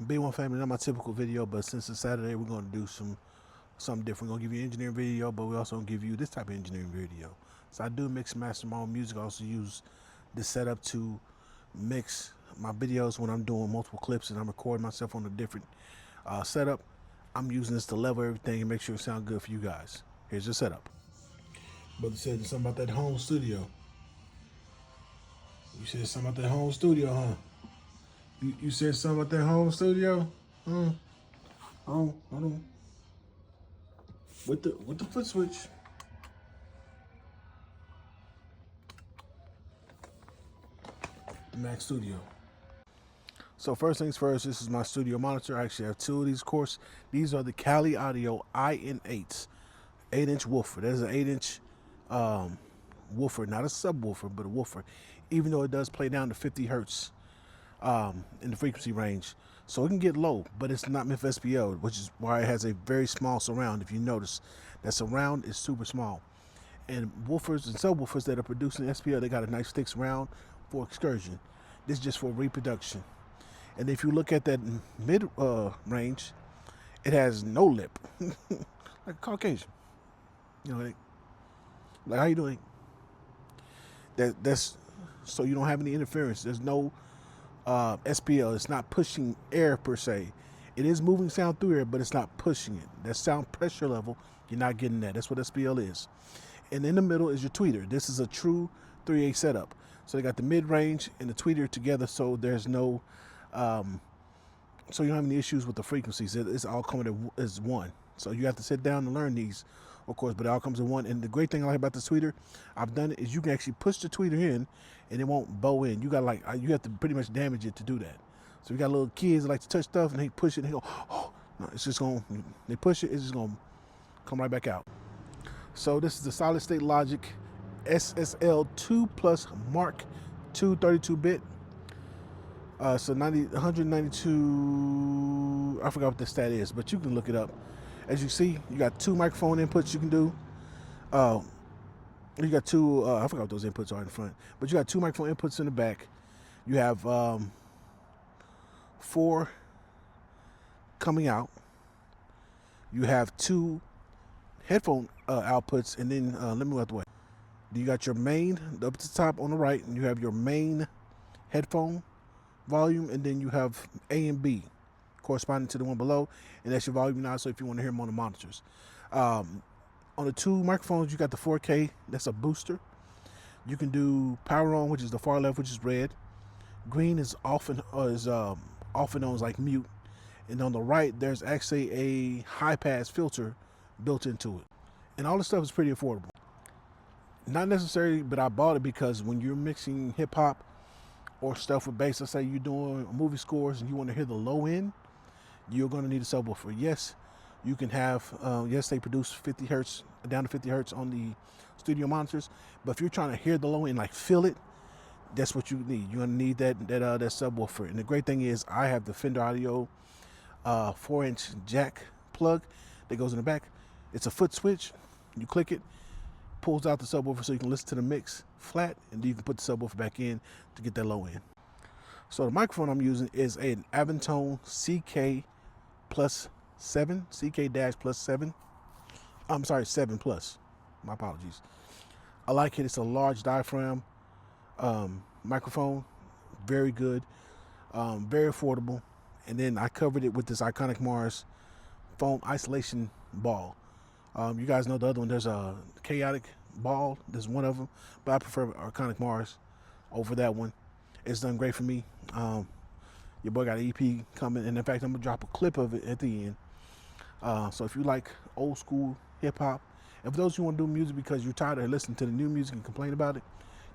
B1 family, not my typical video, but since it's Saturday, we're going to do something different. We're going to give you an engineering video, but we also going to give you this type of engineering video. So I do mix and master my own music. I also use this setup to mix my videos when I'm doing multiple clips and I'm recording myself on a different setup. I'm using this to level everything and make sure it sounds good for you guys. Here's the setup. Brother said something about that home studio. You said something about that home studio, huh? You said something about that home studio? Huh? Oh, hold on. With the foot switch. Mac Studio. So first things first, this is my studio monitor. I actually have two of these, of course. These are the Cali Audio IN8s, 8-inch woofer. There's an 8-inch woofer, not a subwoofer, but a woofer. Even though it does play down to 50 hertz in the frequency range. So it can get low, but it's not meant for SPL, which is why it has a very small surround. If you notice, that surround is super small. And woofers and subwoofers that are producing SPL, they got a nice thick surround for excursion. This is just for reproduction. And if you look at that mid range, it has no lip, like a Caucasian. You know, like how you doing? That's so you don't have any interference. There's no SPL. It's not pushing air per se. It is moving sound through air, but it's not pushing it. That sound pressure level, you're not getting that. That's what SPL is. And in the middle is your tweeter. This is a true 3A setup. So they got the mid range and the tweeter together, so there's no so you don't have any issues with the frequencies. It's all coming as one. So you have to sit down and learn these, of course, but it all comes in one. And the great thing I like about the tweeter, I've done it, is you can actually push the tweeter in and it won't bow in. You got you have to pretty much damage it to do that. So we got little kids that like to touch stuff and they push it and they go, oh, no, it's just going, they push it, it's just going to come right back out. So this is the solid state logic SSL 2 plus Mark 2 32-bit. So 192, I forgot what the stat is, but you can look it up. As you see, you got two microphone inputs you can do. You got two, I forgot what those inputs are in the front, but you got two microphone inputs in the back. You have 4 coming out. You have 2 headphone outputs, and then let me go out the way. You got your main up at the top on the right, and you have your main headphone volume, and then you have A and B corresponding to the one below, and that's your volume now. So if you want to hear them on the monitors, on the 2 microphones, you got the 4K. That's a booster. You can do power on, which is the far left, which is red. Green is often known as like mute, and on the right there's actually a high pass filter built into it, and all this stuff is pretty affordable. Not necessarily, but I bought it because when you're mixing hip hop or stuff with bass, let's say you're doing movie scores and you want to hear the low end, you're going to need a subwoofer. Yes, you can have, yes, they produce 50 hertz, down to 50 hertz on the studio monitors, but if you're trying to hear the low end, like feel it, that's what you need. You're going to need that subwoofer. And the great thing is I have the Fender Audio 4-inch jack plug that goes in the back. It's a foot switch. You click it, pulls out the subwoofer so you can listen to the mix flat, and then you can put the subwoofer back in to get that low end. So the microphone I'm using is an Aventone CK plus 7, CK-+7. I'm sorry, 7 plus. My apologies. I like it. It's a large diaphragm microphone. Very good. Very affordable. And then I covered it with this Iconic Mars foam isolation ball. You guys know the other one. There's a Chaotic ball. There's one of them, but I prefer Iconic Mars over that one. It's done great for me. Your boy got an EP coming, and in fact, I'm gonna drop a clip of it at the end. So if you like old school hip hop, and for those who want to do music because you're tired of listening to the new music and complain about it,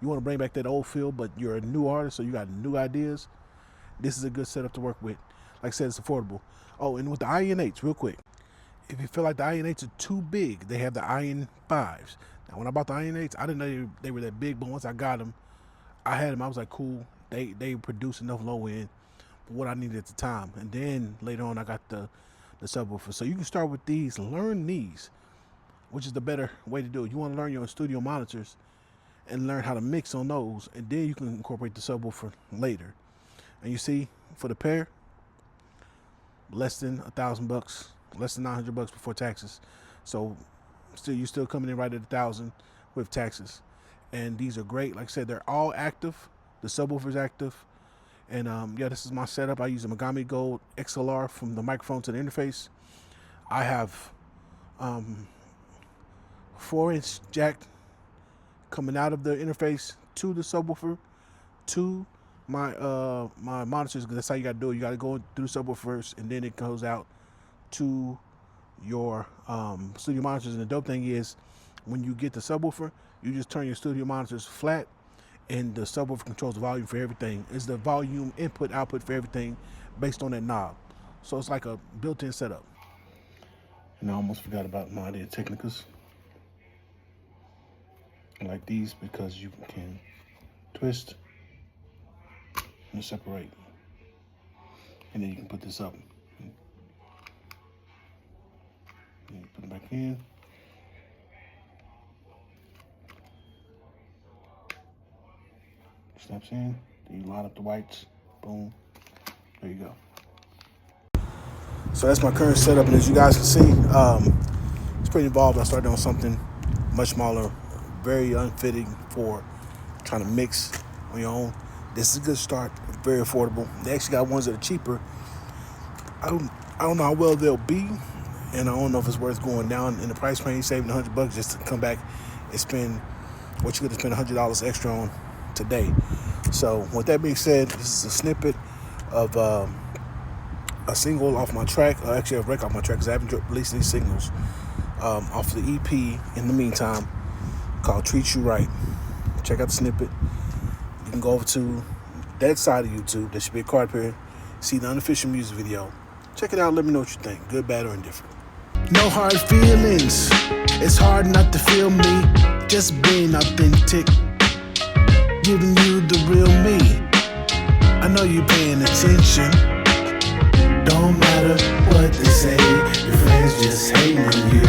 you want to bring back that old feel, but you're a new artist, so you got new ideas, this is a good setup to work with. Like I said, it's affordable. Oh, and with the IN8s, real quick, if you feel like the IN8s are too big, they have the IN5s. Now, when I bought the IN8s, I didn't know they were that big, but once I got them, I had them. I was like, cool. They produce enough low end for what I needed at the time. And then later on, I got the subwoofer. So you can start with these, learn these, which is the better way to do it. You want to learn your studio monitors and learn how to mix on those, and then you can incorporate the subwoofer later. And you see, for the pair, less than $1,000, less than $900 before taxes. So you're still coming in right at 1,000 with taxes. And these are great. Like I said, they're all active. The subwoofer's active. And yeah, this is my setup. I use a Megami Gold XLR from the microphone to the interface. I have 4-inch jack coming out of the interface to the subwoofer to my my monitors, because that's how you gotta do it. You gotta go through the subwoofer first, and then it goes out to your studio monitors. And the dope thing is, when you get the subwoofer, you just turn your studio monitors flat, and the subwoofer controls the volume for everything. It's the volume input output for everything based on that knob. So it's like a built-in setup. And I almost forgot about my Audio Technicas. I like these because you can twist and separate, and then you can put this up and you put it back in. Snaps in, then you line up the whites, boom, there you go. So that's my current setup, and as you guys can see, it's pretty involved. I started on something much smaller, very unfitting for trying to mix on your own. This is a good start, very affordable. They actually got ones that are cheaper. I don't know how well they'll be, and I don't know if it's worth going down in the price range, saving $100 just to come back and spend what you could have spent $100 extra on today. So with that being said, this is a snippet of a single off my track, actually a record off my track, because I haven't released any singles, off the EP in the meantime, called Treat You Right. Check out the snippet. You can go over to that side of YouTube. There should be a card here. See the unofficial music video. Check it out. Let me know what you think. Good, bad, or indifferent. No hard feelings. It's hard not to feel me. Just being authentic. Giving you the real me. I know you're paying attention. Don't matter what they say. Your friends just hating on you.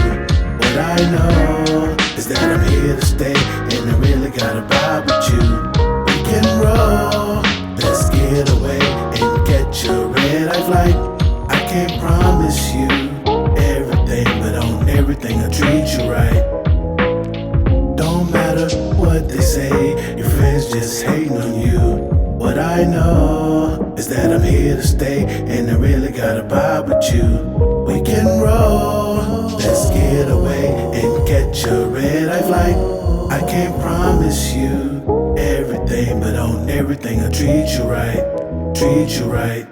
What I know is that I'm here to stay, and I really gotta vibe with you. We can roll, let's get away and catch a red-eye flight. I can't promise you everything, but on everything I treat you right. Don't matter what they say, your friends just hating on you. What I know is that I'm here to stay, and I really gotta vibe with you. We can roll, let's get away and catch a red-eye flight. I can't promise you everything, but on everything I treat you right, treat you right.